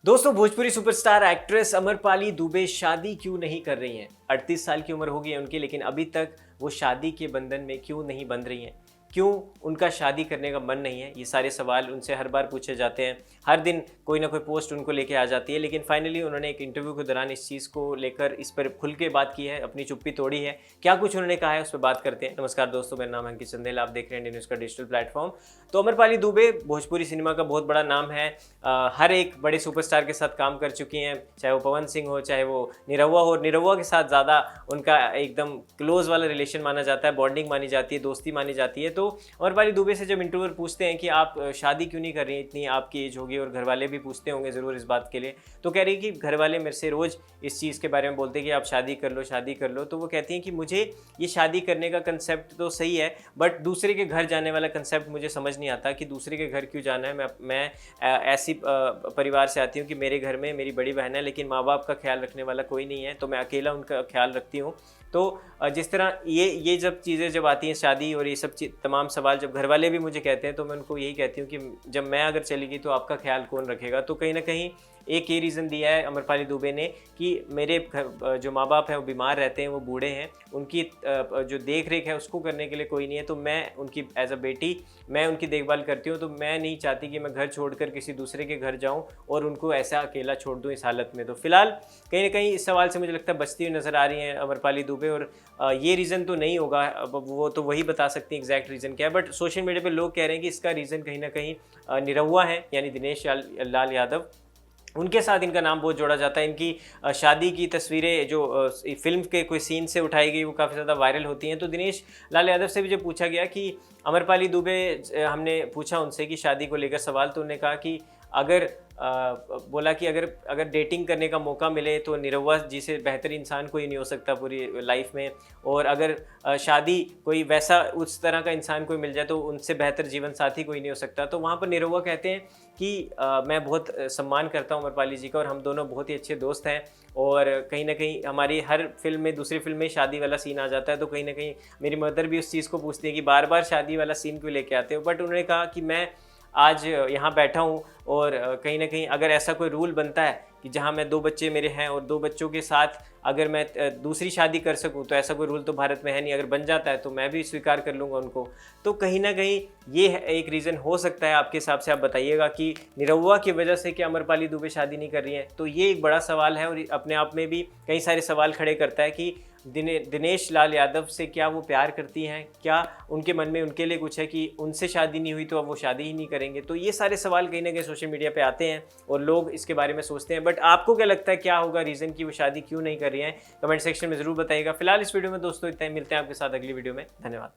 दोस्तों, Bhojpuri superstar actress Amrapali Dubey शादी क्यों नहीं कर रही हैं? 38 साल की उम्र हो गई है उनकी, लेकिन अभी तक वो शादी के बंधन में क्यों नहीं बंध रही हैं? क्यों उनका शादी करने का मन नहीं है? ये सारे सवाल उनसे हर बार पूछे जाते हैं। हर दिन कोई ना कोई पोस्ट उनको लेके आ जाती है, लेकिन फाइनली उन्होंने एक इंटरव्यू के दौरान इस चीज़ को लेकर इस पर खुल के बात की है, अपनी चुप्पी तोड़ी है। क्या कुछ उन्होंने कहा है, उस पर बात करते हैं। नमस्कार दोस्तों, मेरा नाम है अंकित चंदेल, आप देख रहे हैं इंडियन न्यूज़ का डिजिटल प्लेटफॉर्म। तो अमरपाली दुबे भोजपुरी सिनेमा का बहुत बड़ा नाम है। हर एक बड़े सुपरस्टार के साथ काम कर चुकी हैं, चाहे वो पवन सिंह हो, चाहे वो निरहुआ हो। निरहुआ के साथ ज़्यादा उनका एकदम क्लोज वाला रिलेशन माना जाता है, बॉन्डिंग मानी जाती है, दोस्ती मानी जाती है। तो अमरपाली दुबे से जब इंटरव्यूअर पूछते हैं कि आप शादी क्यों नहीं कर रही हैं, इतनी आपकी एज होगी, और घर वाले भी पूछते होंगे ज़रूर इस बात के लिए, तो कह रही है कि घर वाले मेरे से रोज़ इस चीज़ के बारे में बोलते हैं कि आप शादी कर लो, शादी कर लो। तो वो कहती हैं कि मुझे ये शादी करने का कंसेप्ट तो सही है, बट दूसरे के घर जाने वाला कंसेप्ट मुझे समझ नहीं आता कि दूसरे के घर क्यों जाना है। मैं ऐसी परिवार से आती हूँ कि मेरे घर में मेरी बड़ी बहन है, लेकिन माँ बाप का ख्याल रखने वाला कोई नहीं है, तो मैं अकेला उनका ख्याल रखती हूँ। तो जिस तरह ये जब चीज़ें जब आती हैं, शादी और ये सब तमाम सवाल जब घर वाले भी मुझे कहते हैं, तो मैं उनको यही कहती हूँ कि जब मैं अगर चली गई तो आपका ख्याल कौन रखेगा। तो कहीं ना कहीं एक ये रीज़न दिया है अमरपाली दुबे ने कि मेरे घर जो माँ बाप हैं वो बीमार रहते हैं, वो बूढ़े हैं, उनकी जो देख रेख है उसको करने के लिए कोई नहीं है, तो मैं उनकी एज अ बेटी मैं उनकी देखभाल करती हूँ। तो मैं नहीं चाहती कि मैं घर छोड़कर किसी दूसरे के घर जाऊँ और उनको ऐसा अकेला छोड़ दूँ इस हालत में। तो फिलहाल कहीं ना कहीं इस सवाल से मुझे लगता है बचती हुई नज़र आ रही हैं अमरपाली दुबे, और ये रीज़न तो नहीं होगा, अब वो तो वही बता सकती हैं एग्जैक्ट रीज़न क्या है। बट सोशल मीडिया पे लोग कह रहे हैं कि इसका रीज़न कहीं ना कहीं निरहुआ है, यानी दिनेश लाल यादव। उनके साथ इनका नाम बहुत जोड़ा जाता है। इनकी शादी की तस्वीरें जो फ़िल्म के कोई सीन से उठाई गई, वो काफ़ी ज़्यादा वायरल होती हैं। तो दिनेश लाल यादव से भी जब पूछा गया कि अमरपाली दुबे, हमने पूछा उनसे कि शादी को लेकर सवाल, तो उन्होंने कहा कि अगर बोला कि अगर डेटिंग करने का मौका मिले तो निरहुआ जी से बेहतर इंसान कोई नहीं हो सकता पूरी लाइफ में, और अगर शादी कोई वैसा उस तरह का इंसान कोई मिल जाए तो उनसे बेहतर जीवन साथी कोई नहीं हो सकता। तो वहाँ पर निरहुआ कहते हैं कि मैं बहुत सम्मान करता हूँ अमरपाली जी का, और हम दोनों बहुत ही अच्छे दोस्त हैं, और कहीं ना कहीं हमारी हर फिल्म में, दूसरी फिल्म में शादी वाला सीन आ जाता है। तो कहीं ना कहीं मेरी मदर भी उस चीज़ को पूछती है कि बार बार शादी वाला सीन क्यों लेके आते हो। बट उन्होंने कहा कि मैं आज यहाँ बैठा हूँ, और कहीं ना कहीं अगर ऐसा कोई रूल बनता है कि जहाँ मैं 2 बच्चे मेरे हैं और 2 बच्चों के साथ अगर मैं दूसरी शादी कर सकूँ, तो ऐसा कोई रूल तो भारत में है नहीं, अगर बन जाता है तो मैं भी स्वीकार कर लूँगा उनको। तो कहीं ना कहीं ये एक रीज़न हो सकता है आपके हिसाब से, आप बताइएगा कि निरहुआ की वजह से क्या अमरपाली दुबे शादी नहीं कर रही हैं? तो ये एक बड़ा सवाल है, और अपने आप में भी कई सारे सवाल खड़े करता है कि दिनेश लाल यादव से क्या वो प्यार करती हैं, क्या उनके मन में उनके लिए कुछ है कि उनसे शादी नहीं हुई तो अब वो शादी ही नहीं करेंगे। तो ये सारे सवाल कहीं ना कहीं सोशल मीडिया पे आते हैं और लोग इसके बारे में सोचते हैं। बट आपको क्या लगता है, क्या होगा रीज़न कि वो शादी क्यों नहीं कर रही हैं? कमेंट सेक्शन में ज़रूर बताइएगा। फिलहाल इस वीडियो में दोस्तों इतना ही, मिलते हैं आपके साथ अगली वीडियो में। धन्यवाद।